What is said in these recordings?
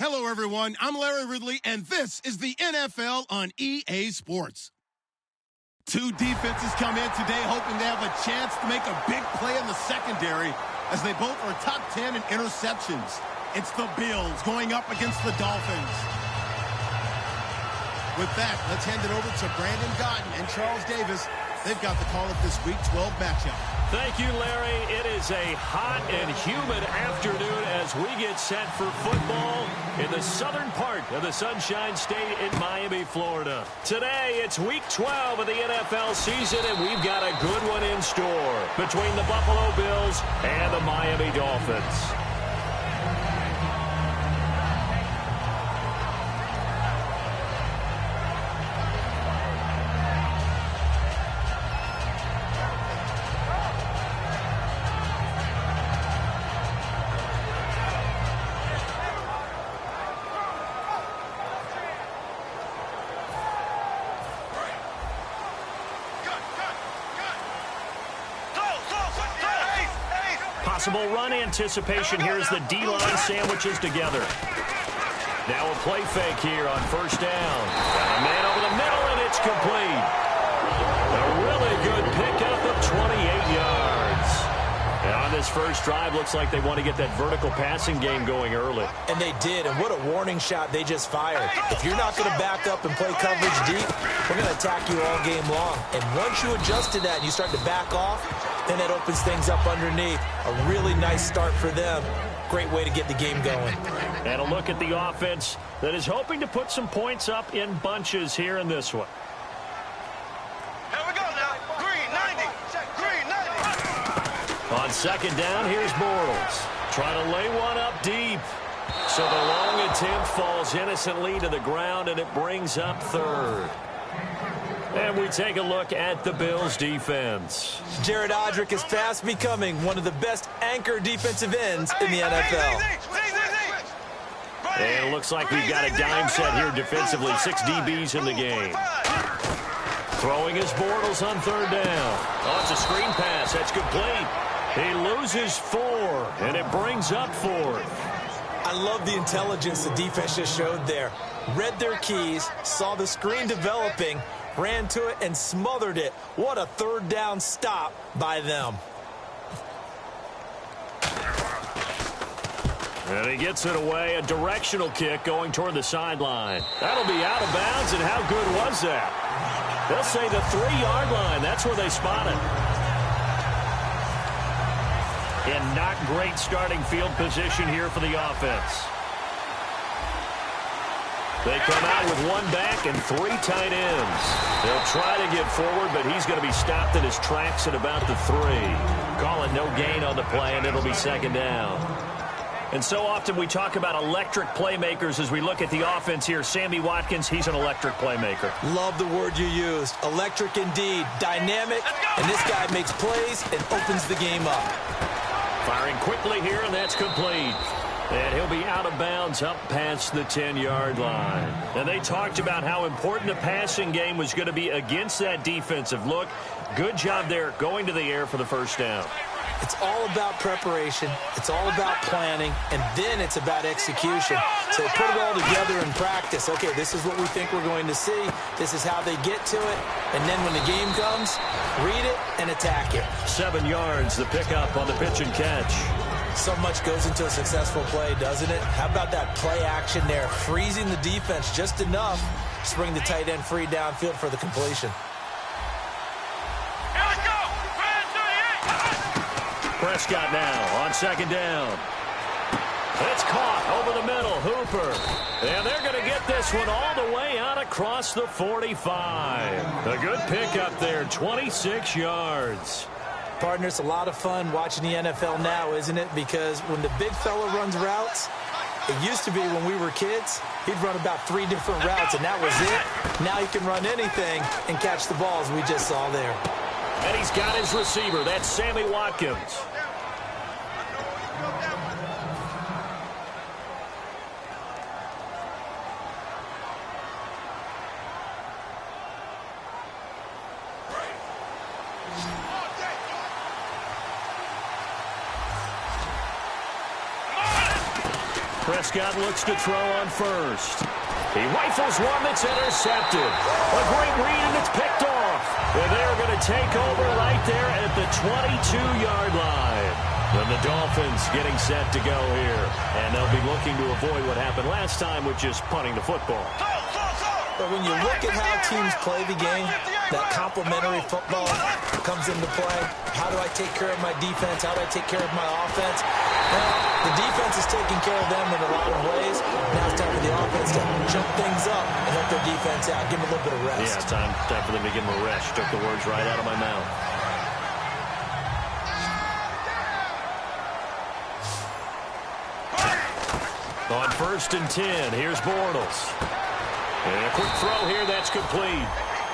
Hello, everyone. I'm Larry Ridley, and this is the NFL on EA Sports. Two defenses come in today hoping they have a chance to make a big play in the secondary as they both are top 10 in interceptions. It's the Bills going up against the Dolphins. With that, let's hand it over to Brandon Gotten and Charles Davis. They've got the call of this Week 12 matchup. Thank you, Larry. It is a hot and humid afternoon as we get set for football in the southern part of the Sunshine State in Miami, Florida. Today, it's Week 12 of the NFL season, and we've got a good one in store between the Buffalo Bills and the Miami Dolphins. Possible run anticipation. Here's the D-line sandwiches together. Now a play fake here on first down. Got a man over the middle, and it's complete. A really good pickup of 28 yards. And on this first drive, looks like they want to get that vertical passing game going early. And they did, and what a warning shot they just fired. If you're not going to back up and play coverage deep, we're going to attack you all game long. And once you adjust to that and you start to back off, then it opens things up underneath. A really nice start for them. Great way to get the game going. And a look at the offense that is hoping to put some points up in bunches here in this one. Here we go now. Green 90. Green 90. On second down, here's Bortles. Trying to lay one up deep. So the long attempt falls innocently to the ground, and it brings up third. And we take a look at the Bills' defense. Jared Odrick is fast becoming one of the best anchor defensive ends in the NFL. And it looks like we've got a dime set here defensively. 6 DBs in the game. Throwing his Bortles on third down. Oh, it's a screen pass. That's complete. He loses 4, and it brings up 4th. I love the intelligence the defense just showed there. Read their keys, saw the screen developing, ran to it, and smothered it. What a third down stop by them. And he gets it away, a directional kick going toward the sideline. That'll be out of bounds, and how good was that? They'll say the 3-yard line. That's where they spot it. And not great starting field position here for the offense. They come out with 1 back and 3 tight ends. They'll try to get forward, but he's going to be stopped in his tracks at about the 3. Call it no gain on the play, and it'll be second down. And so often we talk about electric playmakers as we look at the offense here. Sammy Watkins, he's an electric playmaker. Love the word you used. Electric indeed. Dynamic, and this guy makes plays and opens the game up. Firing quickly here, and that's complete. And he'll be out of bounds up past the 10-yard line. And they talked about how important the passing game was going to be against that defensive look. Good job there going to the air for the first down. It's all about preparation. It's all about planning. And then it's about execution. So they put it all together in practice. Okay, this is what we think we're going to see. This is how they get to it. And then when the game comes, read it and attack it. 7 yards, the pickup on the pitch and catch. So much goes into a successful play, doesn't it? How about that play action there? Freezing the defense just enough to bring the tight end free downfield for the completion. Here we go. Prescott now on second down. It's caught over the middle. Hooper. And they're going to get this one all the way out across the 45. A good pickup there, 26 yards. Partner, it's a lot of fun watching the NFL now, isn't it? Because when the big fella runs routes, it used to be when we were kids, he'd run about 3 different routes, and that was it. Now he can run anything and catch the balls we just saw there. And he's got his receiver. That's Sammy Watkins. Prescott looks to throw on first. He rifles one that's intercepted. A great read, and it's picked off. And they're going to take over right there at the 22-yard line. And the Dolphins getting set to go here. And they'll be looking to avoid what happened last time, which is punting the football. But when you look at how teams play the game, that complementary football comes into play. How do I take care of my defense? How do I take care of my offense? Well, the defense is taking care of them in a lot of ways. Now it's time for the offense to jump things up and help their defense out. Give them a little bit of rest. Yeah, time for them to give them a rest. Took the words right out of my mouth. On 1st and 10, here's Bortles. And a quick throw here, that's complete.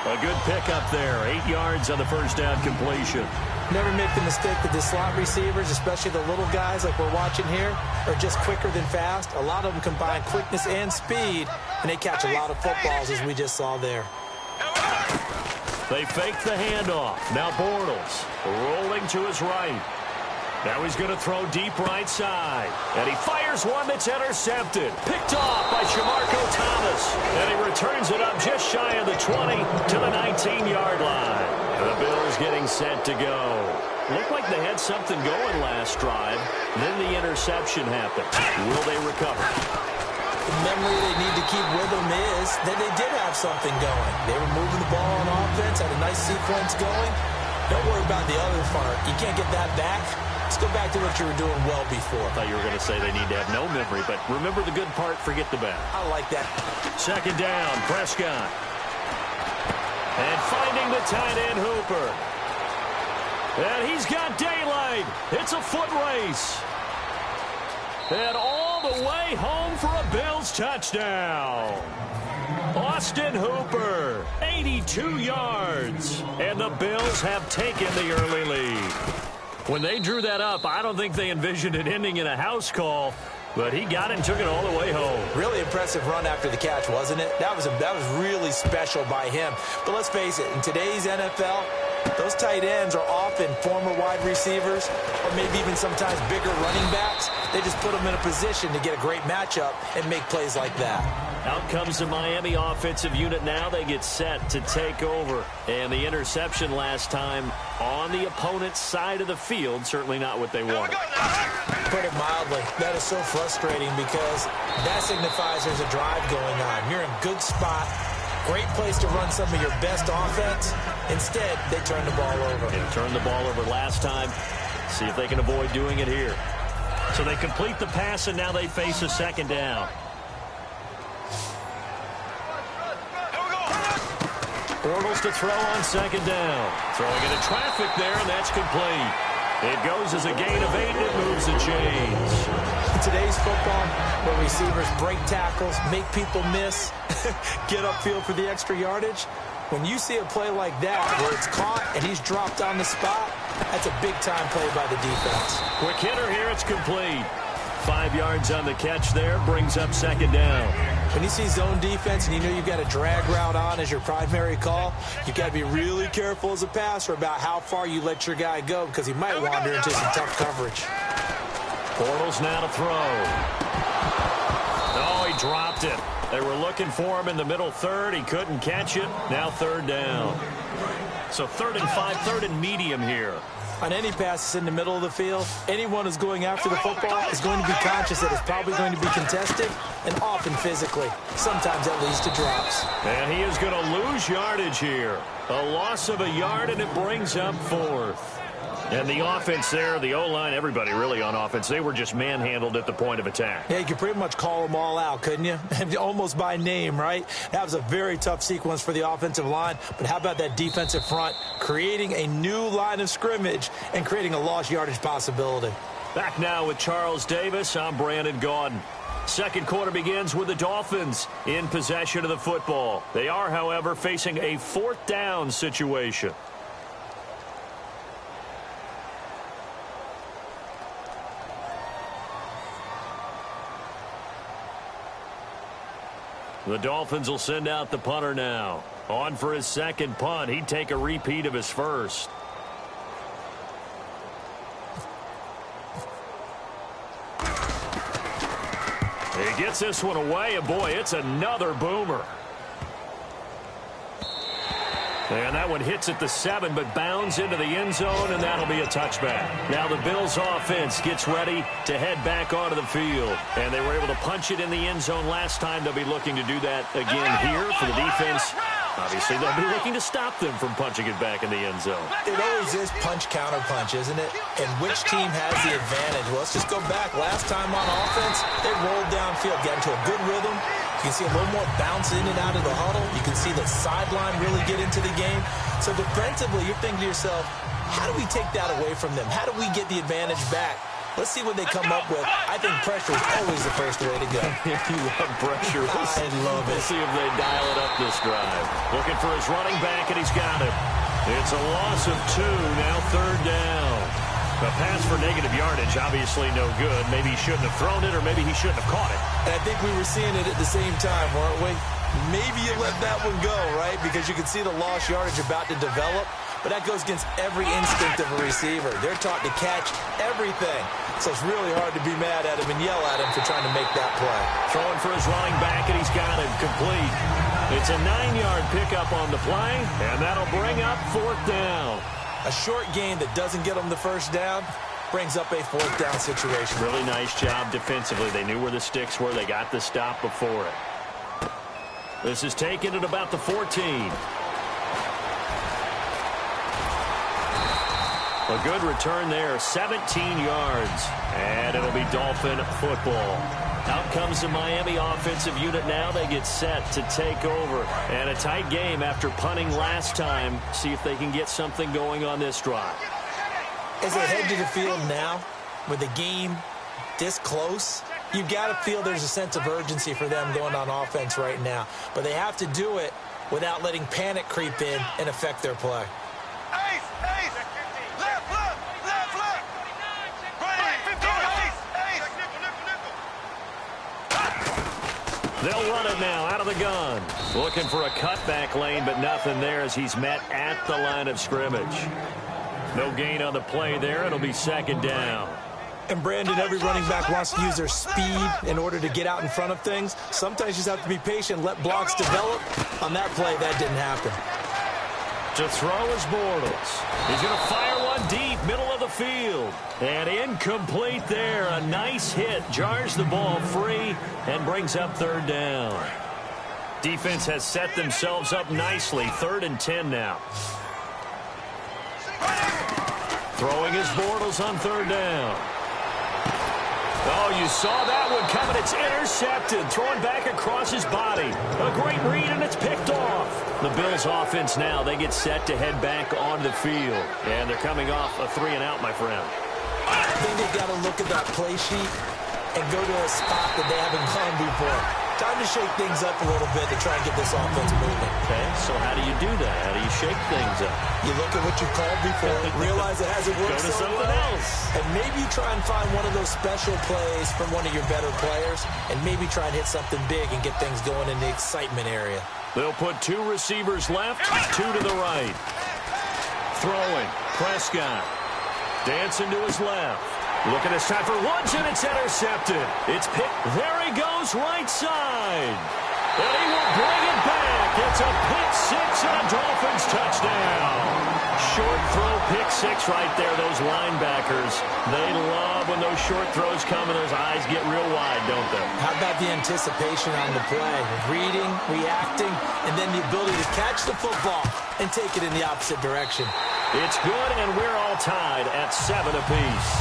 A good pickup there. 8 yards on the first down completion. Never make the mistake that the slot receivers, especially the little guys like we're watching here, are just quicker than fast. A lot of them combine quickness and speed, and they catch a lot of footballs, as we just saw there. They fake the handoff. Now Bortles rolling to his right. Now he's going to throw deep right side. And he fires one that's intercepted. Picked off by Shamarko Thomas. And he returns it up just shy of the 20 to the 19-yard line. And the Bills getting set to go. Looked like they had something going last drive. Then the interception happened. Will they recover? The memory they need to keep with them is that they did have something going. They were moving the ball on offense, had a nice sequence going. Don't worry about the other part. You can't get that back. Let's go back to what you were doing well before. I thought you were going to say they need to have no memory, but remember the good part, forget the bad. I like that. 2nd down, Prescott. And finding the tight end, Hooper. And he's got daylight. It's a foot race. And all the way home for a Bills touchdown. Austin Hooper, 82 yards. And the Bills have taken the early lead. When they drew that up, I don't think they envisioned it ending in a house call, but he got it and took it all the way home. Really impressive run after the catch, wasn't it? That was really special by him. But let's face it, in today's NFL, those tight ends are often former wide receivers or maybe even sometimes bigger running backs. They just put them in a position to get a great matchup and make plays like that. Out comes the Miami offensive unit now. They get set to take over. And the interception last time on the opponent's side of the field, certainly not what they wanted. Put it mildly, that is so frustrating because that signifies there's a drive going on. You're in a good spot, great place to run some of your best offense. Instead, they turn the ball over. They turned the ball over last time. See if they can avoid doing it here. So they complete the pass, and now they face a 2nd down. Bortles to throw on 2nd down. Throwing into traffic there, and that's complete. It goes as a gain of 8, and it moves the chains. In today's football, where receivers break tackles, make people miss, get upfield for the extra yardage, when you see a play like that where it's caught and he's dropped on the spot, that's a big-time play by the defense. Quick hitter here, it's complete. 5 yards on the catch there, brings up 2nd down. When you see zone defense and you know you've got a drag route on as your primary call, you've got to be really careful as a passer about how far you let your guy go because he might wander into some tough coverage. Bortles now to throw. No, he dropped it. They were looking for him in the middle third. He couldn't catch it. Now 3rd down. So 3rd and 5, 3rd and medium here. On any pass that's in the middle of the field, anyone who's going after the football is going to be conscious that it's probably going to be contested and often physically. Sometimes that leads to drops. And he is going to lose yardage here. A loss of a yard, and it brings up 4th. And the offense there, the O-line, everybody really on offense, they were just manhandled at the point of attack. Yeah, you could pretty much call them all out, couldn't you? Almost by name, right? That was a very tough sequence for the offensive line. But how about that defensive front creating a new line of scrimmage and creating a lost yardage possibility? Back now with Charles Davis, I'm Brandon Gaudin. 2nd quarter begins with the Dolphins in possession of the football. They are, however, facing a 4th down situation. The Dolphins will send out the punter now. On for his 2nd punt. He'd take a repeat of his first. He gets this one away, and boy, it's another boomer. And that one hits at the 7, but bounds into the end zone, and that'll be a touchback. Now the Bills offense gets ready to head back onto the field. And they were able to punch it in the end zone last time. They'll be looking to do that again here for the defense. Obviously, they'll be looking to stop them from punching it back in the end zone. It always is punch-counter-punch, isn't it? And which team has the advantage? Well, let's just go back. Last time on offense, they rolled downfield, got into a good rhythm. You can see a little more bounce in and out of the huddle. You can see the sideline really get into the game. So defensively, you're thinking to yourself, how do we take that away from them? How do we get the advantage back? Let's see what they come up with. I think pressure is always the first way to go. You love pressure. I love it. We'll see if they dial it up this drive. Looking for his running back, and he's got him. It's a loss of 2, now 3rd down. A pass for negative yardage, obviously no good. Maybe he shouldn't have thrown it, or maybe he shouldn't have caught it. And I think we were seeing it at the same time, weren't we? Maybe you let that one go, right? Because you can see the lost yardage about to develop. But that goes against every instinct of a receiver. They're taught to catch everything. So it's really hard to be mad at him and yell at him for trying to make that play. Throwing for his running back, and he's got it complete. It's a 9-yard pickup on the play, and that'll bring up 4th down. A short gain that doesn't get them the first down brings up a 4th down situation. Really nice job defensively. They knew where the sticks were. They got the stop before it. This is taken at about the 14. A good return there, 17 yards. And it'll be Dolphin football. Out comes the Miami offensive unit now. They get set to take over. And a tight game after punting last time. See if they can get something going on this drive. As they head to the field now, with the game this close, you've got to feel there's a sense of urgency for them going on offense right now. But they have to do it without letting panic creep in and affect their play. They'll run it now out of the gun. Looking for a cutback lane, but nothing there as he's met at the line of scrimmage. No gain on the play there. It'll be 2nd down. And, Brandon, every running back wants to use their speed in order to get out in front of things. Sometimes you just have to be patient, let blocks develop. On that play, that didn't happen. To throw is Bortles. He's going to fire one deep, middle of the field. And incomplete there. A nice hit. Jars the ball free and brings up 3rd down. Defense has set themselves up nicely. 3rd and 10 now. Throwing is Bortles on 3rd down. Oh, you saw that one coming. It's intercepted. Throwing back across his body. A great read, and it's picked off. The Bills offense now, they get set to head back on the field. And they're coming off a 3-and-out, my friend. I think they've got to look at that play sheet and go to a spot that they haven't gone before. Time to shake things up a little bit to try and get this offense moving. Okay, so how do you do that? How do you shake things up? You look at what you've called before, realize it hasn't worked Go to so something well, else. and maybe try and find one of those special plays from one of your better players, and maybe try and hit something big and get things going in the excitement area. They'll put 2 receivers left, 2 to the right. Throwing, Prescott. Dancing to his left. Looking this time for Woods, and it's intercepted. It's picked. There he goes, right side. And he will bring it back. It's a pick 6 and a Dolphins touchdown. Short throw, pick 6 right there. Those linebackers, they love when those short throws come and those eyes get real wide, don't they? How about the anticipation on the play? Reading, reacting, and then the ability to catch the football and take it in the opposite direction. It's good, and we're all tied at 7 apiece.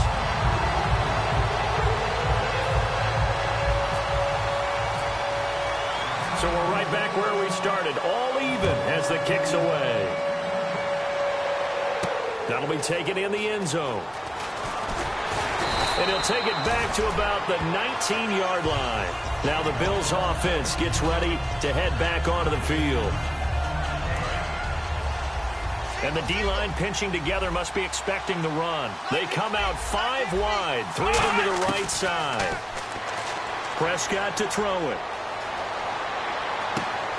So we're right back where we started, all even as the kick's away. That'll be taken in the end zone. And he'll take it back to about the 19-yard line. Now the Bills offense gets ready to head back onto the field. And the D-line pinching together must be expecting the run. They come out 5 wide, 3 of them to the right side. Prescott to throw it.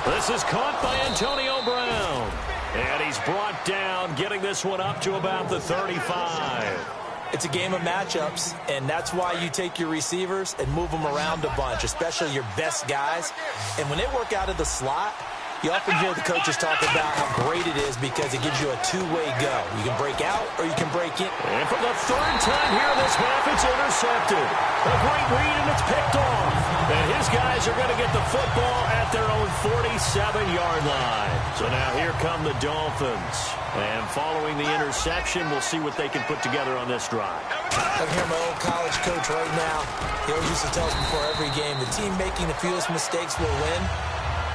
This is caught by Antonio Brown. And he's brought down, getting this one up to about the 35. It's a game of matchups, and that's why you take your receivers and move them around a bunch, especially your best guys. And when they work out of the slot, you often hear the coaches talk about how great it is because it gives you a two-way go. You can break out or you can break in. And for the third time here this half, it's intercepted. A great read, and it's picked off. And his guys are going to get the football at their own 47-yard line. So now here come the Dolphins. And following the interception, we'll see what they can put together on this drive. I can hear my old college coach right now. He always used to tell us before every game, the team making the fewest mistakes will win.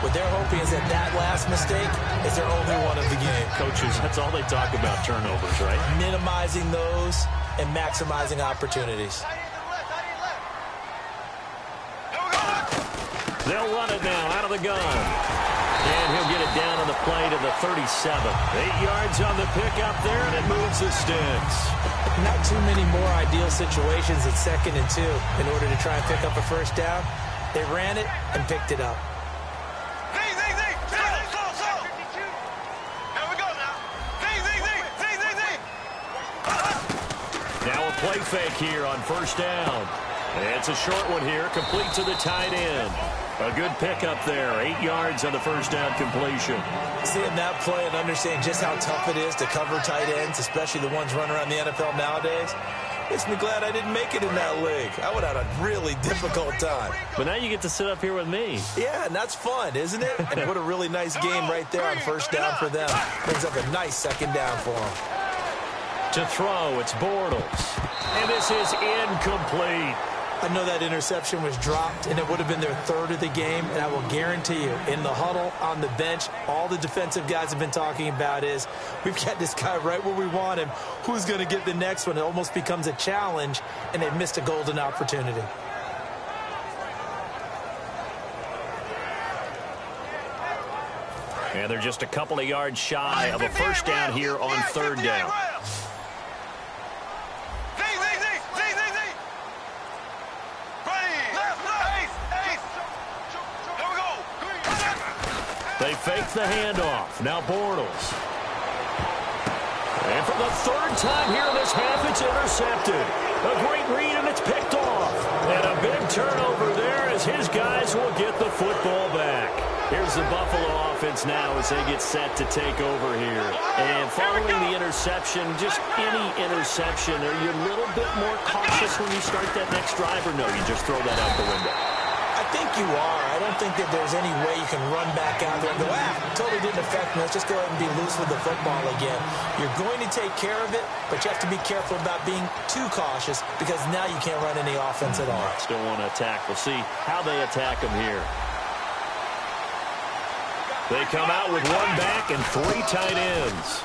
What they're hoping is that last mistake is their only one of the game. Coaches, that's all they talk about, turnovers, right? Minimizing those and maximizing opportunities. They'll run it now out of the gun. And he'll get it down on the play to the 37. 8 yards on the pickup there, and it moves the sticks. Not too many more ideal situations at 2nd and 2 in order to try and pick up a first down. They ran it and picked it up. Now a play fake here on first down. It's a short one here, complete to the tight end. A good pickup there, 8 yards on the first down completion. Seeing that play and understanding just how tough it is to cover tight ends, especially the ones running around the NFL nowadays, makes me glad I didn't make it in that league. I would have had a really difficult time. But now you get to sit up here with me. Yeah, and that's fun, isn't it? And what a really nice game right there on first down for them. Brings up a nice second down for them. To throw, it's Bortles. And this is incomplete. I know that interception was dropped, and it would have been their third of the game, and I will guarantee you, in the huddle, on the bench, all the defensive guys have been talking about is, we've got this guy right where we want him. Who's going to get the next one? It almost becomes a challenge, and they missed a golden opportunity. And they're just a couple of yards shy of a first down here on third down. They fake the handoff. Now Bortles. And for the third time here in this half, it's intercepted. A great read, and it's picked off. And a big turnover there as his guys will get the football back. Here's the Buffalo offense now as they get set to take over here. And following the interception, just any interception, are you a little bit more cautious when you start that next drive, or no, you just throw that out the window? I think you are. I don't think that there's any way you can run back out there and go, totally didn't affect me. Let's just go ahead and be loose with the football again. You're going to take care of it, but you have to be careful about being too cautious because now you can't run any offense at all. Still want to attack. We'll see how they attack them here. They come out with one back and 3 tight ends.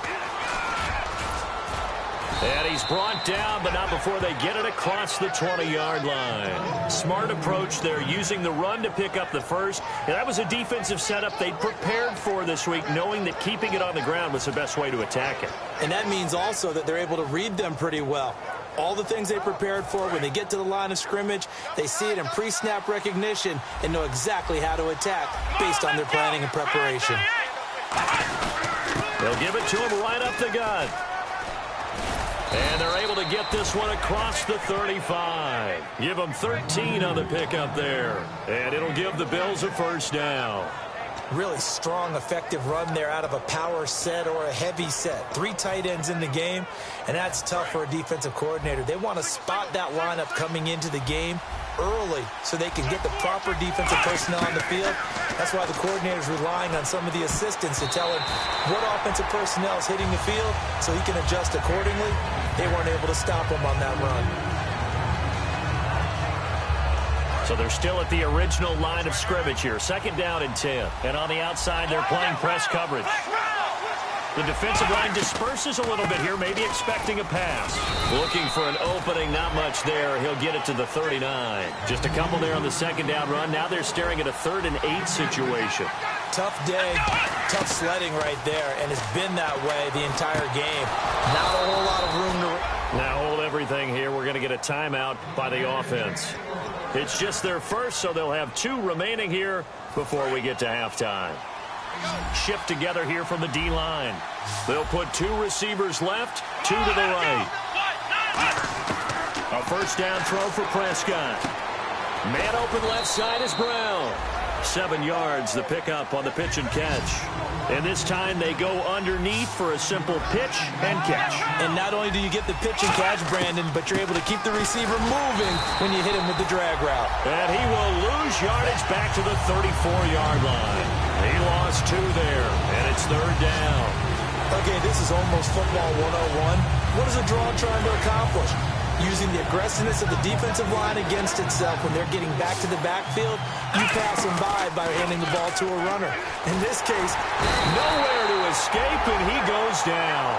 And he's brought down, but not before they get it across the 20-yard line. Smart approach there, using the run to pick up the first. And that was a defensive setup they prepared for this week, knowing that keeping it on the ground was the best way to attack it. And that means also that they're able to read them pretty well. All the things they prepared for, when they get to the line of scrimmage, they see it in pre-snap recognition and know exactly how to attack based on their planning and preparation. They'll give it to him right up the gut. And they're able to get this one across the 35. Give them 13 on the pickup there. And it'll give the Bills a first down. Really strong, effective run there out of a power set or a heavy set. 3 tight ends in the game, and that's tough for a defensive coordinator. They want to spot that lineup coming into the game early so they can get the proper defensive personnel on the field. That's why the coordinator's relying on some of the assistants to tell him what offensive personnel is hitting the field so he can adjust accordingly. They weren't able to stop him on that run. So they're still at the original line of scrimmage here. 2nd down and 10. And on the outside, they're playing press coverage. The defensive line disperses a little bit here, maybe expecting a pass. Looking for an opening, not much there. He'll get it to the 39. Just a couple there on the 2nd down run. Now they're staring at a 3rd and 8 situation. Tough day, tough sledding right there, and it's been that way the entire game. Not a whole lot of room to... Now hold everything here. We're going to get a timeout by the offense. It's just their first, so they'll have 2 remaining here before we get to halftime. Shift together here from the D-line. They'll put 2 receivers left, 2 to the right. A first down throw for Prescott. Man open left side is Brown. 7 yards, the pickup on the pitch and catch. And this time they go underneath for a simple pitch and catch. And not only do you get the pitch and catch, Brandon, but you're able to keep the receiver moving when you hit him with the drag route. And he will lose yardage back to the 34-yard line. He lost 2 there, and it's third down. Okay, this is almost football 101. What is a draw trying to accomplish? Using the aggressiveness of the defensive line against itself when they're getting back to the backfield, you pass them by handing the ball to a runner. In this case, nowhere to escape, and he goes down.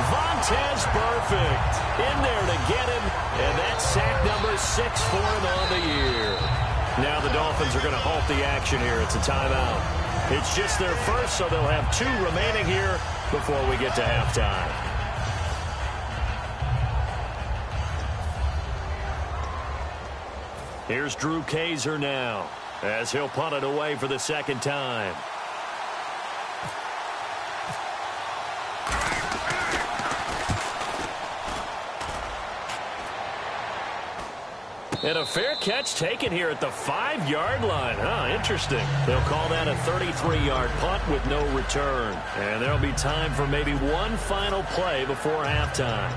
Vontaze Burfict in there to get him, and that's sack number 6 for him on the year. Now the Dolphins are going to halt the action here. It's a timeout. It's just their first, so they'll have 2 remaining here before we get to halftime. Here's Drew Kaiser now, as he'll punt it away for the second time. And a fair catch taken here at the 5-yard line. Interesting. They'll call that a 33-yard punt with no return. And there'll be time for maybe one final play before halftime.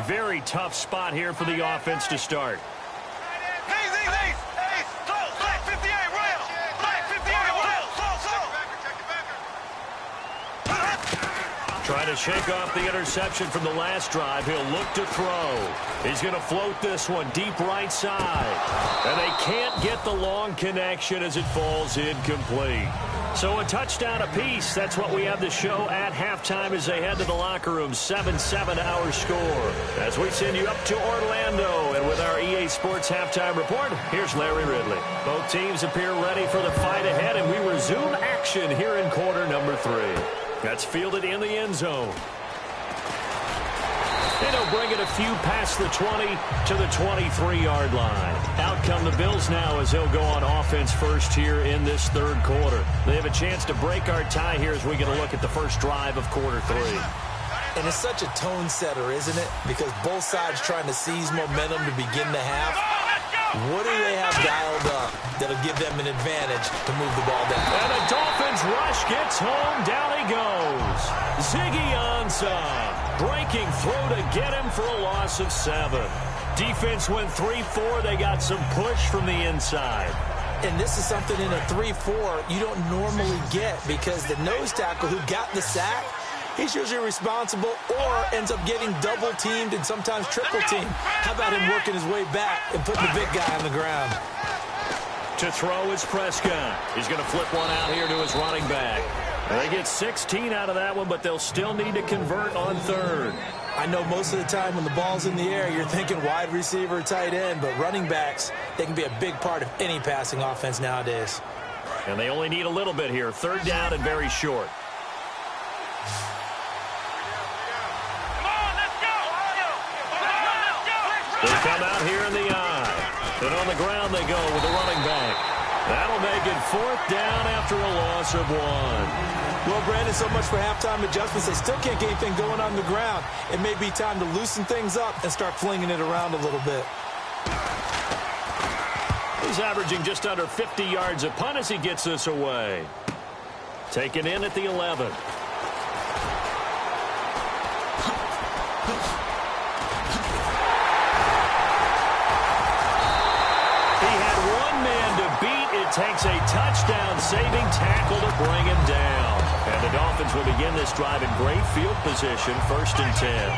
Very tough spot here for the offense to start. Trying to shake off the interception from the last drive. He'll look to throw. He's going to float this one deep right side. And they can't get the long connection as it falls incomplete. So a touchdown apiece. That's what we have to show at halftime as they head to the locker room. 7-7 our score. As we send you up to Orlando. And with our EA Sports halftime report, here's Larry Ridley. Both teams appear ready for the fight ahead, and we resume action here in quarter number 3. That's fielded in the end zone. And he'll bring it a few past the 20 to the 23-yard line. Out come the Bills now as they'll go on offense first here in this third quarter. They have a chance to break our tie here as we get a look at the first drive of quarter 3. And it's such a tone setter, isn't it? Because both sides trying to seize momentum to begin the half. What do they have dialed up that'll give them an advantage to move the ball down? And the Dolphins rush gets home. Down he goes. Ziggy Ansah breaking through to get him for a loss of 7. Defense went 3-4. They got some push from the inside. And this is something in a 3-4 you don't normally get because the nose tackle who got the sack, he's usually responsible or ends up getting double-teamed and sometimes triple-teamed. How about him working his way back and putting the big guy on the ground? To throw is Prescott. He's going to flip one out here to his running back. And they get 16 out of that one, but they'll still need to convert on third. I know most of the time when the ball's in the air, you're thinking wide receiver, tight end, but running backs, they can be a big part of any passing offense nowadays. And they only need a little bit here. Third down and very short. They come out here in the eye. And on the ground they go with the running back. That'll make it 4th down after a loss of 1. Well, Brandon, so much for halftime adjustments. They still can't get anything going on the ground. It may be time to loosen things up and start flinging it around a little bit. He's averaging just under 50 yards a punt as he gets this away. Taken in at the 11. Takes a touchdown-saving tackle to bring him down. And the Dolphins will begin this drive in great field position, 1st and 10.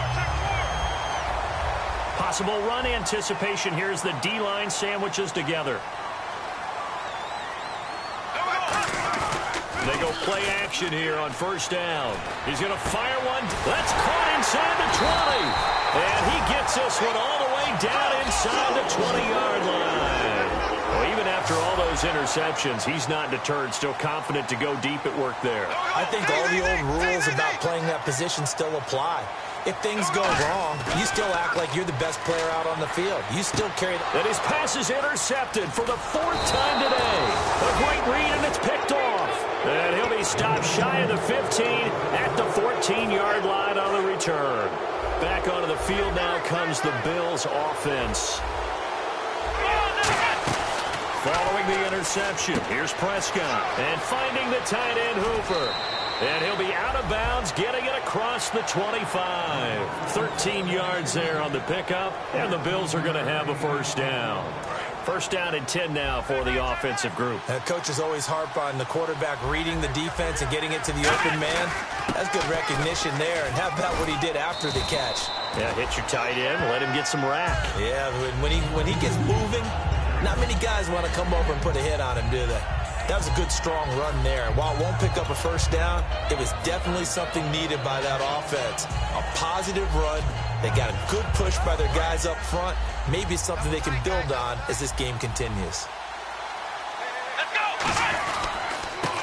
Possible run anticipation here as the D-line sandwiches together. They go play action here on 1st down. He's going to fire one. That's caught inside the 20. And he gets this one all the way down inside the 20-yard line. Well, even after all those interceptions, he's not deterred, still confident to go deep at work there. I think all the old rules about playing that position still apply. If things go wrong, you still act like you're the best player out on the field. You still carry And his pass is intercepted for the 4th time today. A great read, and it's picked off. And he'll be stopped shy of the 15 at the 14-yard line on the return. Back onto the field now comes the Bills offense. Following the interception, here's Prescott. And finding the tight end Hooper. And he'll be out of bounds, getting it across the 25. 13 yards there on the pickup, and the Bills are going to have a first down. First down and 10 now for the offensive group. Coaches always harp on the quarterback reading the defense and getting it to the open man. That's good recognition there. And how about what he did after the catch? Yeah, hit your tight end, let him get some rack. Yeah, when he gets moving, not many guys want to come over and put a hit on him, do they? That was a good, strong run there. While it won't pick up a first down, it was definitely something needed by that offense. A positive run. They got a good push by their guys up front. Maybe something they can build on as this game continues.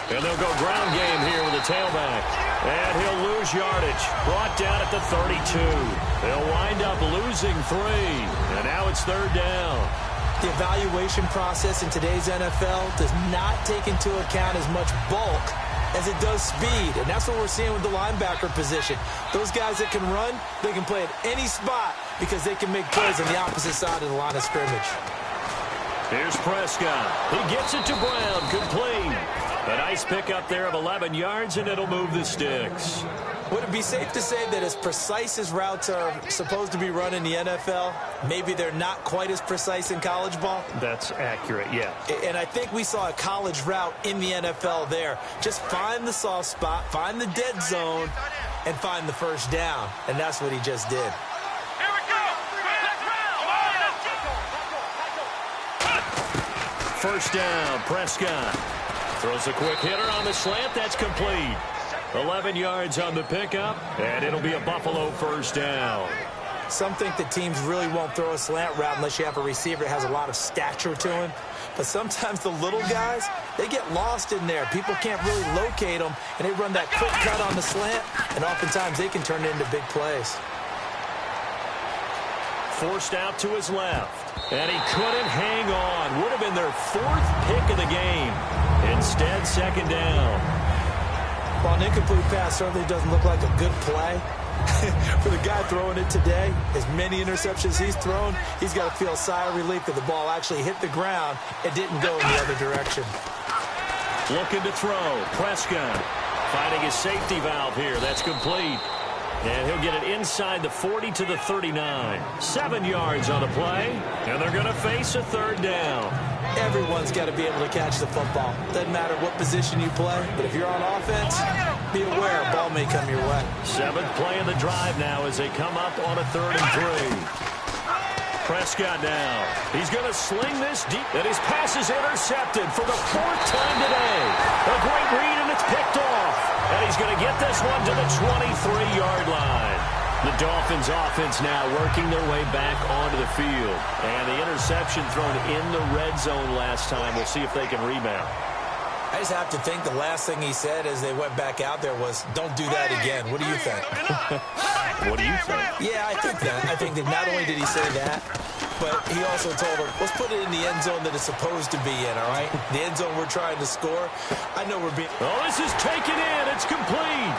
And they'll go ground game here with the tailback. And he'll lose yardage. Brought down at the 32. They'll wind up losing 3. And now it's third down. The evaluation process in today's NFL does not take into account as much bulk as it does speed. And that's what we're seeing with the linebacker position. Those guys that can run, they can play at any spot because they can make plays on the opposite side of the line of scrimmage. Here's Prescott. He gets it to Brown. Complete. A nice pickup there of 11 yards, and it'll move the sticks. Would it be safe to say that as precise as routes are supposed to be run in the NFL, maybe they're not quite as precise in college ball? That's accurate, yeah. And I think we saw a college route in the NFL there. Just find the soft spot, find the dead zone, and find the first down. And that's what he just did. Here we go. First down, Prescott. Throws a quick hitter on the slant. That's complete. 11 yards on the pickup, and it'll be a Buffalo first down. Some think that teams really won't throw a slant route unless you have a receiver that has a lot of stature to him. But sometimes the little guys, they get lost in there. People can't really locate them, and they run that quick cut on the slant, and oftentimes they can turn it into big plays. Forced out to his left, and he couldn't hang on. Would have been their 4th pick of the game. Instead, second down. While an incomplete pass certainly doesn't look like a good play, for the guy throwing it today, as many interceptions he's thrown, he's got to feel a sigh of relief that the ball actually hit the ground and didn't go in the other direction. Looking to throw. Prescott finding his safety valve here. That's complete. And he'll get it inside the 40 to the 39. 7 yards on the play, and they're going to face a third down. Everyone's got to be able to catch the football. Doesn't matter what position you play, but if you're on offense, be aware a ball may come your way. 7th play of the drive now as they come up on a 3rd and 3. Prescott now. He's going to sling this deep, and his pass is intercepted for the 4th time today. A great read, and it's picked off. And he's going to get this one to the 23-yard line. The Dolphins offense now working their way back onto the field. And the interception thrown in the red zone last time. We'll see if they can rebound. I just have to think the last thing he said as they went back out there was, don't do that again. What do you think? What do you think? Yeah, I think that. I think that not only did he say that, but he also told them, let's put it in the end zone that it's supposed to be in, all right? The end zone we're trying to score. I know we're being... Oh, this is taken in. It's complete.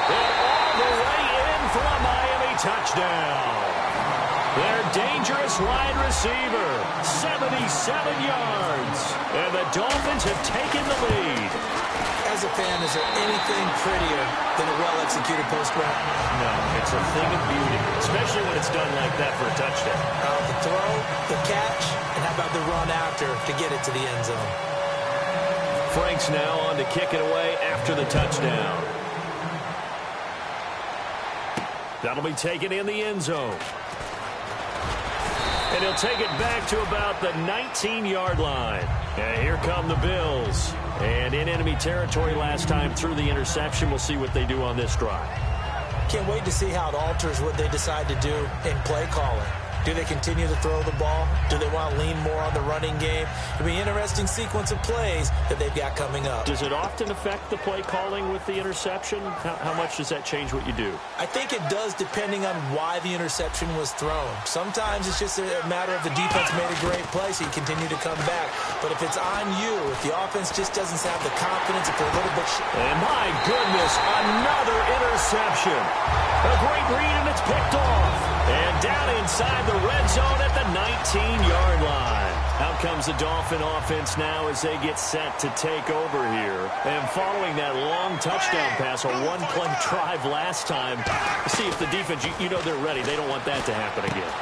And all the way in for a Miami touchdown. Their dangerous wide receiver, 77 yards. And the Dolphins have taken the lead. As a fan, is there anything prettier than a well-executed post route? No, it's a thing of beauty, especially when it's done like that for a touchdown. The throw, the catch, and how about the run after to get it to the end zone? Frank's now on to kick it away after the touchdown. That'll be taken in the end zone. And he'll take it back to about the 19-yard line. And here come the Bills. And in enemy territory last time through the interception. We'll see what they do on this drive. Can't wait to see how it alters what they decide to do in play calling. Do they continue to throw the ball? Do they want to lean more on the running game? It'll be an interesting sequence of plays that they've got coming up. Does it often affect the play calling with the interception? How much does that change what you do? I think it does, depending on why the interception was thrown. Sometimes it's just a matter of the defense made a great play, so you continue to come back. But if it's on you, if the offense just doesn't have the confidence, if they're a little bit... And my goodness, another interception. A great read, and it's picked off. And down inside the red zone at the 19-yard line. Out comes the Dolphin offense now as they get set to take over here. And following that long touchdown pass, a one-play drive last time, see if the defense, you know they're ready. They don't want that to happen again.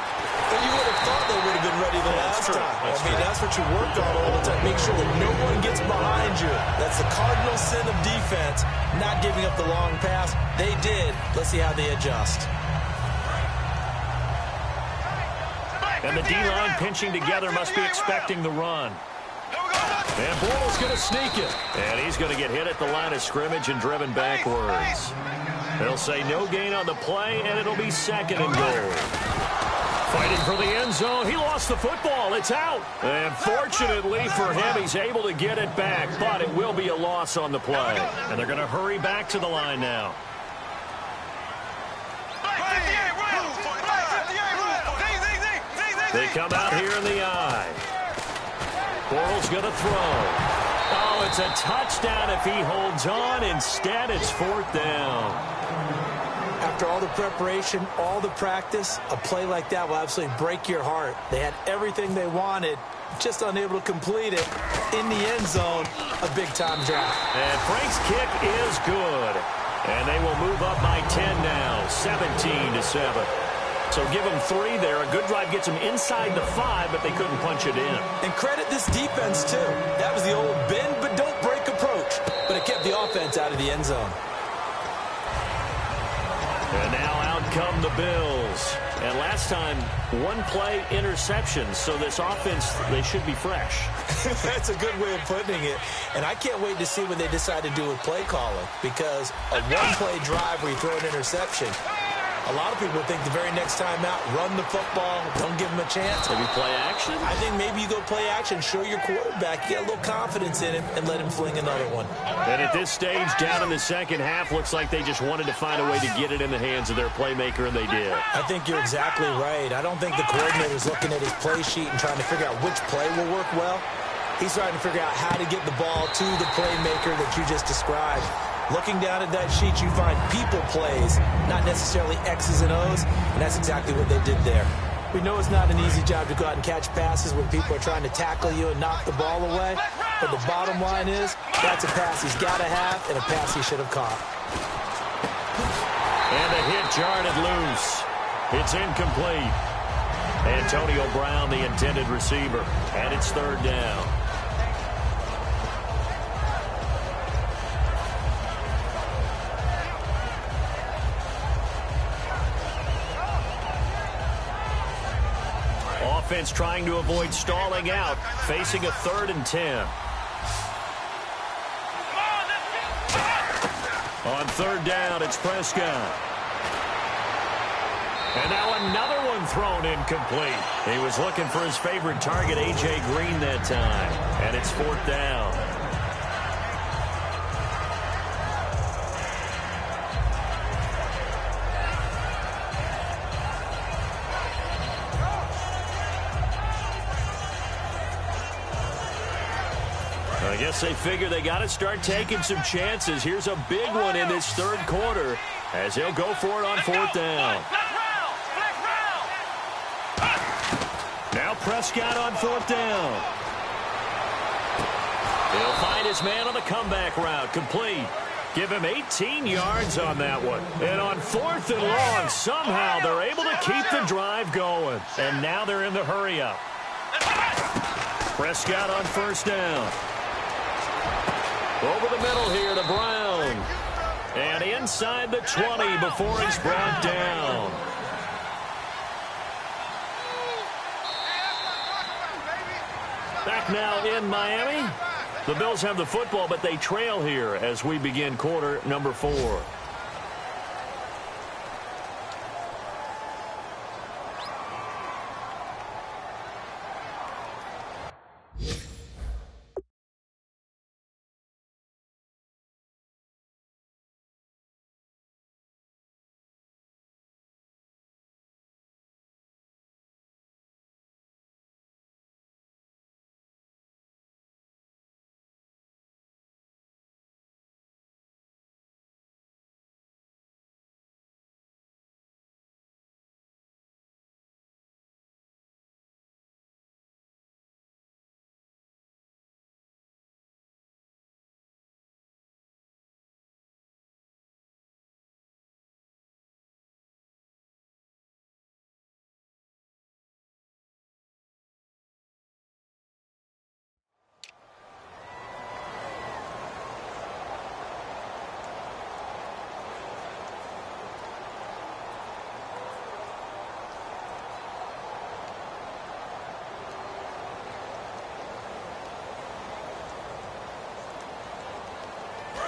But you would have thought they would have been ready the last time. That's what you worked on all the time. Make sure that no one gets behind you. That's the cardinal sin of defense, not giving up the long pass. They did. Let's see how they adjust. And the D-line pinching together must be expecting the run. And Bortles going to sneak it. And he's going to get hit at the line of scrimmage and driven backwards. They'll say no gain on the play, and it'll be second and goal. Fighting for the end zone. He lost the football. It's out. And fortunately for him, he's able to get it back, but it will be a loss on the play. And they're going to hurry back to the line now. They come out here in the eye. Bortles going to throw. Oh, it's a touchdown if he holds on. Instead, it's fourth down. After all the preparation, all the practice, a play like that will absolutely break your heart. They had everything they wanted, just unable to complete it. In the end zone, a big-time drop. And Frank's kick is good. And they will move up by 10 now, 17-7. So give them 3 there. A good drive gets them inside the 5, but they couldn't punch it in. And credit this defense, too. That was the old bend but don't break approach. But it kept the offense out of the end zone. And now out come the Bills. And last time, one-play interception. So this offense, they should be fresh. That's a good way of putting it. And I can't wait to see what they decide to do with play calling. Because a one-play drive where you throw an interception, a lot of people think the very next time out, run the football, don't give them a chance. Maybe play action? I think maybe you go play action, show your quarterback, get a little confidence in him, and let him fling another one. And at this stage, down in the second half, looks like they just wanted to find a way to get it in the hands of their playmaker, and they did. I think you're exactly right. I don't think the coordinator's looking at his play sheet and trying to figure out which play will work well. He's trying to figure out how to get the ball to the playmaker that you just described. Looking down at that sheet, you find people plays, not necessarily X's and O's, and that's exactly what they did there. We know it's not an easy job to go out and catch passes when people are trying to tackle you and knock the ball away, but the bottom line is that's a pass he's got to have and a pass he should have caught. And the hit jarred loose. It's incomplete. Antonio Brown, the intended receiver, and it's third down. Offense trying to avoid stalling out, facing a 3rd and 10. On third down, it's Prescott. And now another one thrown incomplete. He was looking for his favorite target, A.J. Green, that time. And it's fourth down. I guess they figure they got to start taking some chances. Here's a big one in this third quarter as he'll go for it on fourth down. Now Prescott on fourth down. He'll find his man on the comeback route. Complete. Give him 18 yards on that one. And on fourth and long, somehow they're able to keep the drive going. And now they're in the hurry-up. Prescott on first down. Over the middle here to Brown. And inside the 20 before he's brought down. Back now in Miami. The Bills have the football, but they trail here as we begin quarter number 4.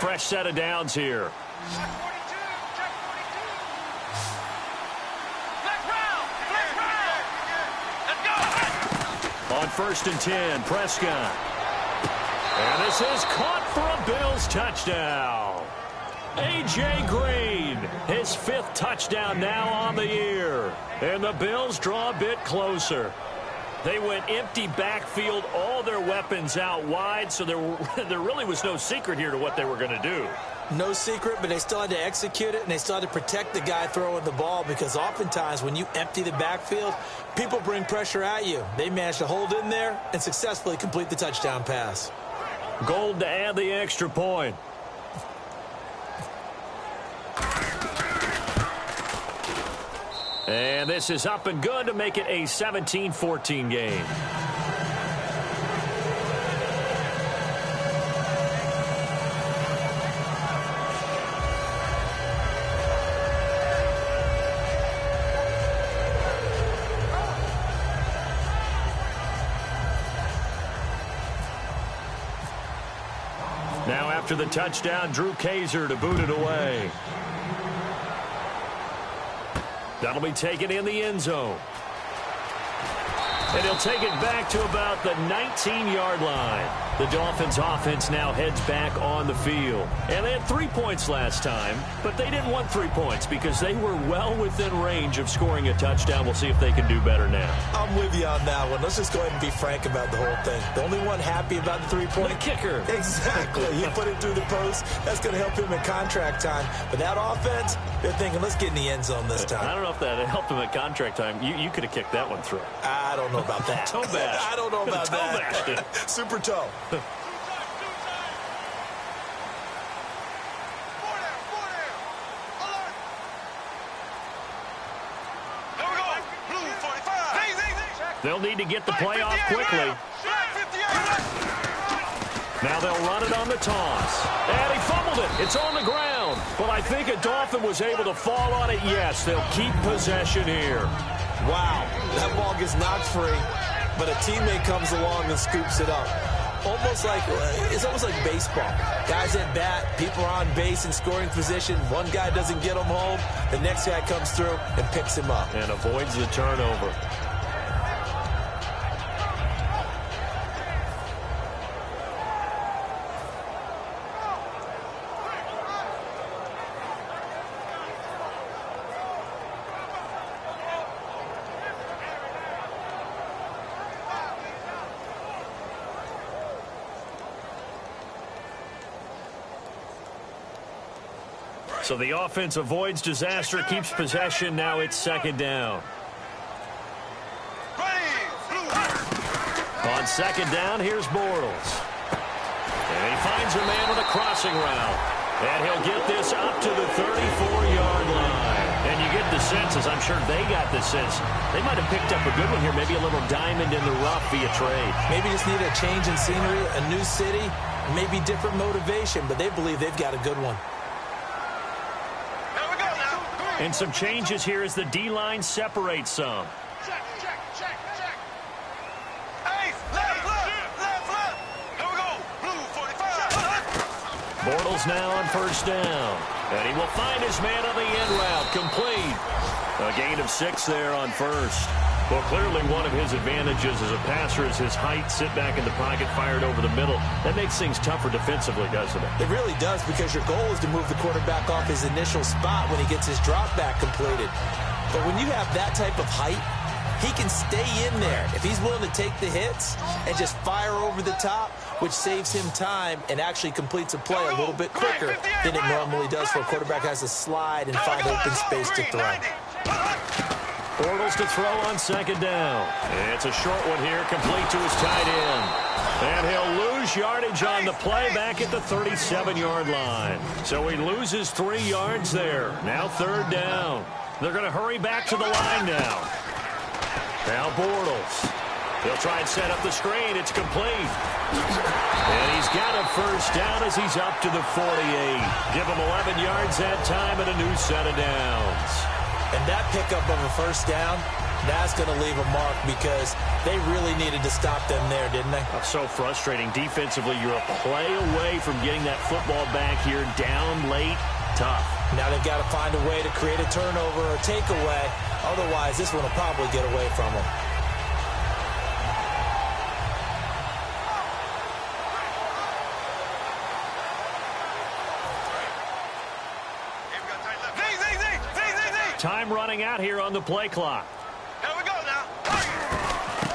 Fresh set of downs here. On 1st and 10, Prescott. And this is caught for a Bills touchdown. A.J. Green, his 5th touchdown now on the year. And the Bills draw a bit closer. They went empty backfield, all their weapons out wide, so there really was no secret here to what they were going to do. No secret, but they still had to execute it, and they still had to protect the guy throwing the ball, because oftentimes when you empty the backfield, people bring pressure at you. They managed to hold in there and successfully complete the touchdown pass. Gold to add the extra point. And this is up and good to make it a 17-14 game. Now after the touchdown, Drew Kaiser to boot it away. That'll be taken in the end zone. And he'll take it back to about the 19-yard line. The Dolphins offense now heads back on the field. And they had 3 points last time, but they didn't want 3 points because they were well within range of scoring a touchdown. We'll see if they can do better now. I'm with you on that one. Let's just go ahead and be frank about the whole thing. The only one happy about the 3-point. The kicker. Exactly. He put it through the post. That's going to help him in contract time. But that offense, they're thinking, let's get in the end zone this time. I don't know if that helped him at contract time. You could have kicked that one through. I don't know about that. Toe bash. I don't know about that. Super toe. They'll need to get the play off quickly. Now they'll run it on the toss. And he fumbled it. It's on the ground. But I think a Dolphin was able to fall on it. Yes, they'll keep possession here. Wow. That ball gets knocked free, but a teammate comes along and scoops it up. It's almost like baseball. Guys at bat, people are on base in scoring position. One guy doesn't get him home. The next guy comes through and picks him up. And avoids the turnover. So the offense avoids disaster, keeps possession. Now it's 2nd down. On 2nd down, here's Bortles. And he finds a man with a crossing route. And he'll get this up to the 34-yard line. And you get the sense, as I'm sure they got the sense, they might have picked up a good one here, maybe a little diamond in the rough via trade. Maybe just need a change in scenery, a new city, maybe different motivation, but they believe they've got a good one. And some changes here as the D-line separates some. Check. Hey, left. Here we go. Blue 45. Bortles now on 1st down. And he will find his man on the end route. Complete. A gain of 6 there on 1st. Well, clearly one of his advantages as a passer is his height, sit back in the pocket, fired over the middle. That makes things tougher defensively, doesn't it? It really does, because your goal is to move the quarterback off his initial spot when he gets his drop back completed. But when you have that type of height, he can stay in there if he's willing to take the hits and just fire over the top, which saves him time and actually completes a play a little bit quicker than it normally does for a quarterback who has to slide and find open space to throw. Bortles to throw on second down. It's a short one here, complete to his tight end. And he'll lose yardage on the play back at the 37-yard line. So he loses 3 yards there. Now third down. They're going to hurry back to the line now. Now Bortles. He'll try and set up the screen. It's complete. And he's got a first down as he's up to the 48. Give him 11 yards that time and a new set of downs. And that pickup of a first down, that's going to leave a mark, because they really needed to stop them there, didn't they? That's so frustrating. Defensively, you're a play away from getting that football back here down late. Tough. Now they've got to find a way to create a turnover or takeaway. Otherwise, this one will probably get away from them. Time running out here on the play clock. Here we go now.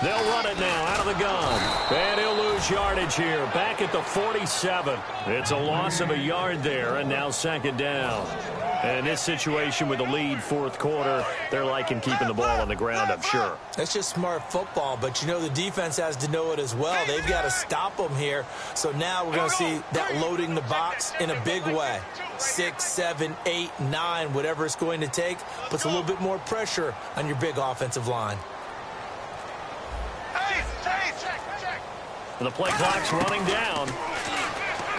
They'll run it now out of the gun. And he'll lose yardage here. Back at the 47. It's a loss of a yard there, and now second down. And in this situation with the lead fourth quarter, they're liking keeping the ball on the ground, I'm sure. That's just smart football, but you know the defense has to know it as well. They've got to stop them here. So now we're going to see that loading the box in a big way. 6, 7, 8, 9, whatever it's going to take, puts a little bit more pressure on your big offensive line. The play clock's running down.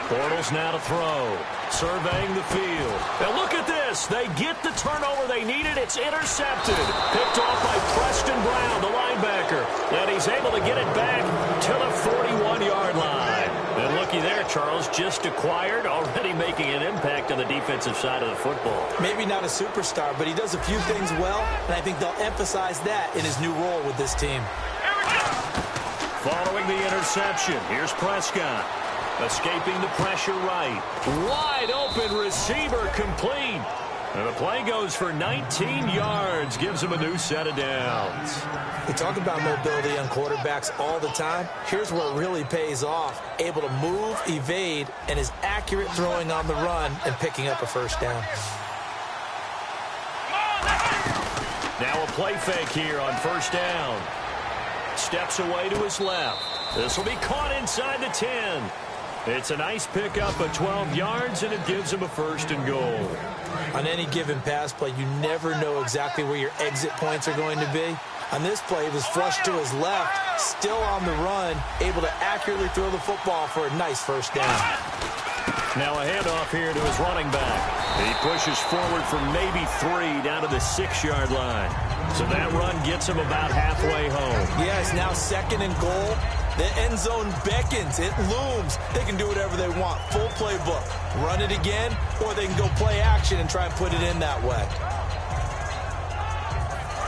Bortles now to throw. Surveying the field. Now look at this. They get the turnover they needed. It's intercepted. Picked off by Preston Brown, the linebacker. And he's able to get it back to the 41-yard line. And looky there, Charles, just acquired, already making an impact on the defensive side of the football. Maybe not a superstar, but he does a few things well, and I think they'll emphasize that in his new role with this team. Following the interception, here's Prescott. Escaping the pressure right. Wide open receiver complete. And the play goes for 19 yards. Gives him a new set of downs. We talk about mobility on quarterbacks all the time. Here's where it really pays off. Able to move, evade, and is accurate throwing on the run and picking up a first down. Now a play fake here on first down. Steps away to his left. This will be caught inside the 10. It's a nice pickup of 12 yards, and it gives him a first and goal. On any given pass play, you never know exactly where your exit points are going to be. On this play, he was flushed to his left, still on the run, able to accurately throw the football for a nice first down. Now a handoff here to his running back. He pushes forward for maybe 3 down to the 6-yard line. So that run gets him about halfway home. Yeah, it's now second and goal. The end zone beckons. It looms. They can do whatever they want. Full playbook. Run it again, or they can go play action and try and put it in that way.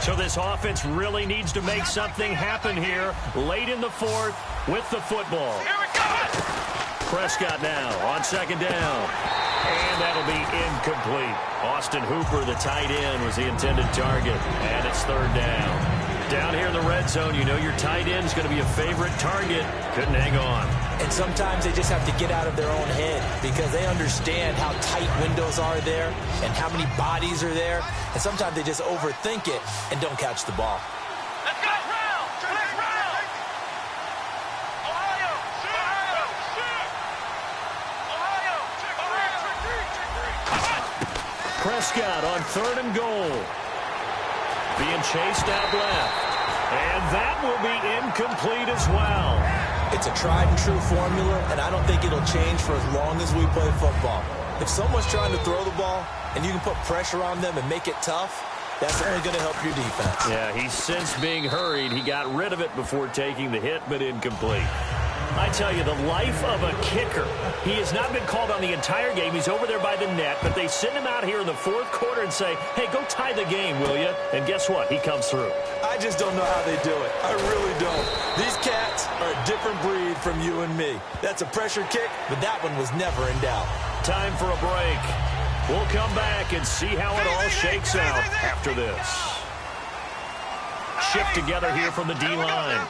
So this offense really needs to make something happen here late in the fourth with the football. Here we go. Prescott now on second down. And that'll be incomplete. Austin Hooper, the tight end, was the intended target. And it's third down. Down here in the red zone, you know your tight end's going to be a favorite target. Couldn't hang on. And sometimes they just have to get out of their own head because they understand how tight windows are there and how many bodies are there. And sometimes they just overthink it and don't catch the ball. Let's go. Next round. Ohio. Prescott on third and goal. Being chased out left. And that will be incomplete as well. It's a tried and true formula, and I don't think it'll change for as long as we play football. If someone's trying to throw the ball and you can put pressure on them and make it tough, that's only going to help your defense. Yeah, he's since being hurried. He got rid of it before taking the hit, but incomplete. I tell you, the life of a kicker. He has not been called on the entire game. He's over there by the net, but they send him out here in the fourth quarter and say, hey, go tie the game, will you? And guess what? He comes through. I just don't know how they do it. I really don't. These cats are a different breed from you and me. That's a pressure kick, but that one was never in doubt. Time for a break. We'll come back and see how it all shakes out after this. Shift together here from the D-line.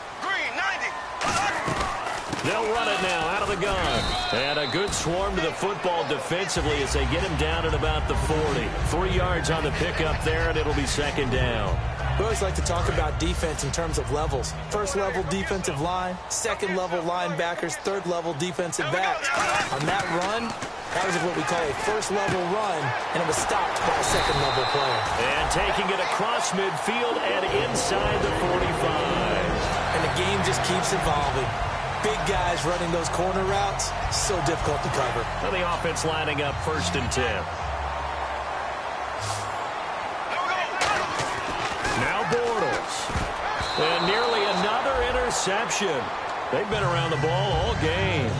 They'll run it now out of the gun. And a good swarm to the football defensively as they get him down at about the 40. 3 yards on the pickup there, and it'll be second down. We always like to talk about defense in terms of levels. First-level defensive line, second-level linebackers, third-level defensive backs. On that run, that was what we call a first-level run, and it was stopped by a second-level player. And taking it across midfield and inside the 45. And the game just keeps evolving. Big guys running those corner routes, so difficult to cover. And the offense lining up 1st and 10. Now Bortles. And nearly another interception. They've been around the ball all game.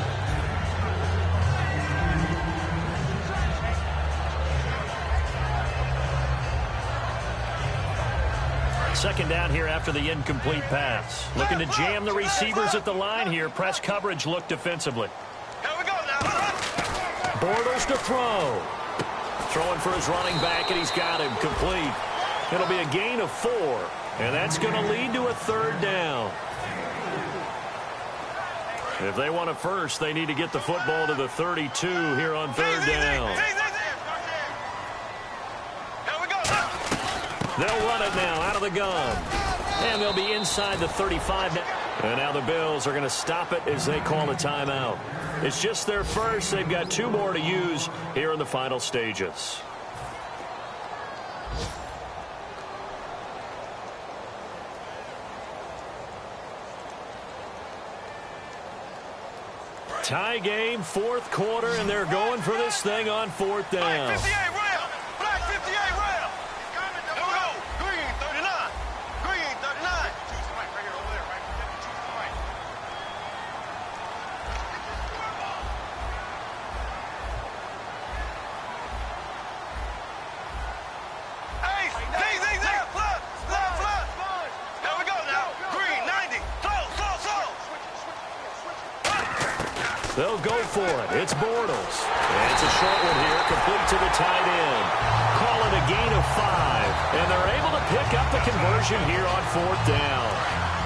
Second down here after the incomplete pass. Looking to jam the receivers at the line here. Press coverage look defensively. Here we go now. Bortles to throw. Throwing for his running back, and he's got him complete. It'll be a gain of 4, and that's going to lead to a 3rd down. If they want a first, they need to get the football to the 32 here on 3rd down. They'll run it now out of the gun. And they'll be inside the 35 now. And now the Bills are going to stop it as they call a timeout. It's just their first. They've got 2 more to use here in the final stages. Tie game, 4th quarter, and they're going for this thing on 4th down. Black 58 round. Black 58 round. Here we go. Green 39. Green 39. Choose the right here over there. Right. Choose the right. Hey, flip. Here we go now. Green 90. Slow. They'll go for it. It's Bortles. And it's a short one here, complete to the tight end. Call it a gain of 5. And they're able to pick up the conversion here on 4th down.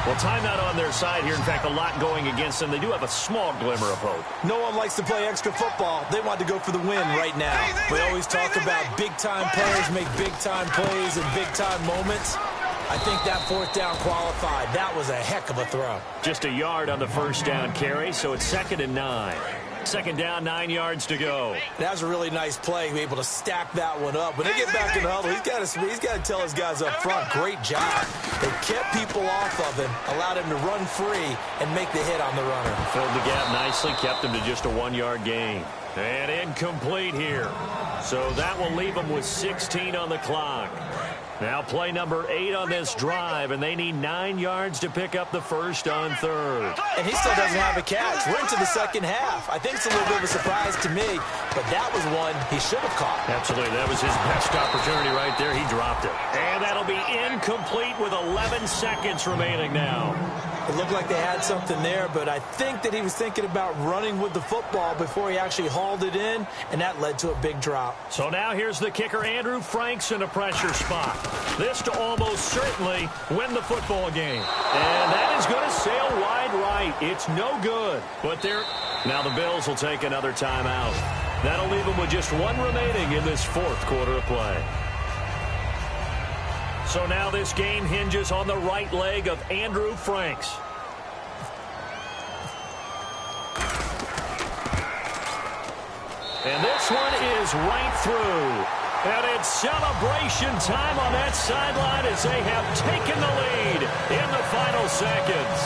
Well, timeout on their side here. In fact, a lot going against them. They do have a small glimmer of hope. No one likes to play extra football. They want to go for the win right now. We always talk about big-time players make big-time plays in big-time moments. I think that 4th down qualified. That was a heck of a throw. Just a yard on the 1st down carry, so it's 2nd and 9. 2nd down, 9 yards to go. That was a really nice play, to be able to stack that one up. When they get back in the huddle, he's got to tell his guys up front, great job. They kept people off of him, allowed him to run free, and make the hit on the runner. Filled the gap nicely, kept him to just a 1-yard gain. And incomplete here. So that will leave them with 16 on the clock. Now play number 8 on this drive, and they need 9 yards to pick up the first on 3rd. And he still doesn't have a catch. We're into the second half. I think it's a little bit of a surprise to me, but that was one he should have caught. Absolutely. That was his best opportunity right there. He dropped it. And that'll be incomplete with 11 seconds remaining now. It looked like they had something there, but I think that he was thinking about running with the football before he actually hauled it in, and that led to a big drop. So now here's the kicker, Andrew Franks, in a pressure spot. This to almost certainly win the football game. And that is going to sail wide right. It's no good. But now the Bills will take another timeout. That'll leave them with just 1 remaining in this 4th quarter of play. So now this game hinges on the right leg of Andrew Franks. And this one is right through. And it's celebration time on that sideline as they have taken the lead in the final seconds.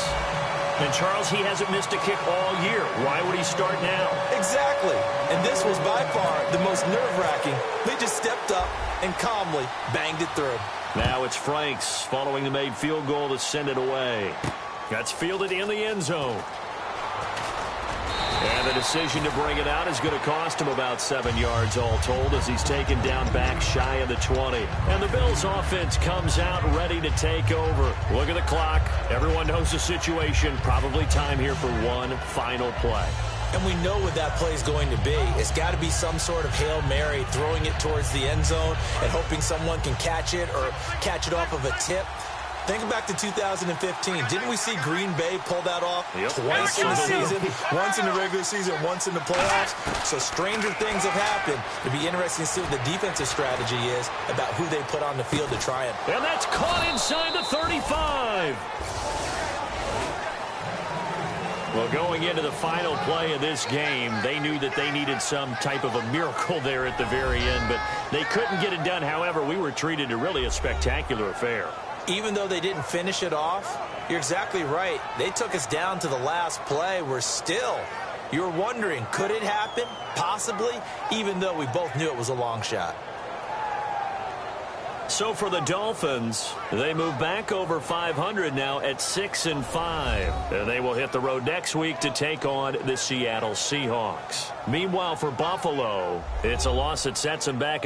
And, Charles, he hasn't missed a kick all year. Why would he start now? Exactly. And this was by far the most nerve-wracking. They just stepped up and calmly banged it through. Now it's Franks following the made field goal to send it away. That's fielded in the end zone. And the decision to bring it out is going to cost him about 7 yards all told as he's taken down back shy of the 20. And the Bills offense comes out ready to take over. Look at the clock. Everyone knows the situation. Probably time here for one final play. And we know what that play is going to be. It's got to be some sort of Hail Mary, throwing it towards the end zone and hoping someone can catch it or catch it off of a tip. Think back to 2015. Didn't we see Green Bay pull that off twice in the season? Once in the regular season, once in the playoffs. So stranger things have happened. It'd be interesting to see what the defensive strategy is about who they put on the field to try it. And that's caught inside the 35. Well, going into the final play of this game, they knew that they needed some type of a miracle there at the very end, but they couldn't get it done. However, we were treated to really a spectacular affair. Even though they didn't finish it off, you're exactly right. They took us down to the last play. You're wondering, could it happen? Possibly, even though we both knew it was a long shot. So for the Dolphins, they move back over 500 now at 6-5. And they will hit the road next week to take on the Seattle Seahawks. Meanwhile, for Buffalo, it's a loss that sets them back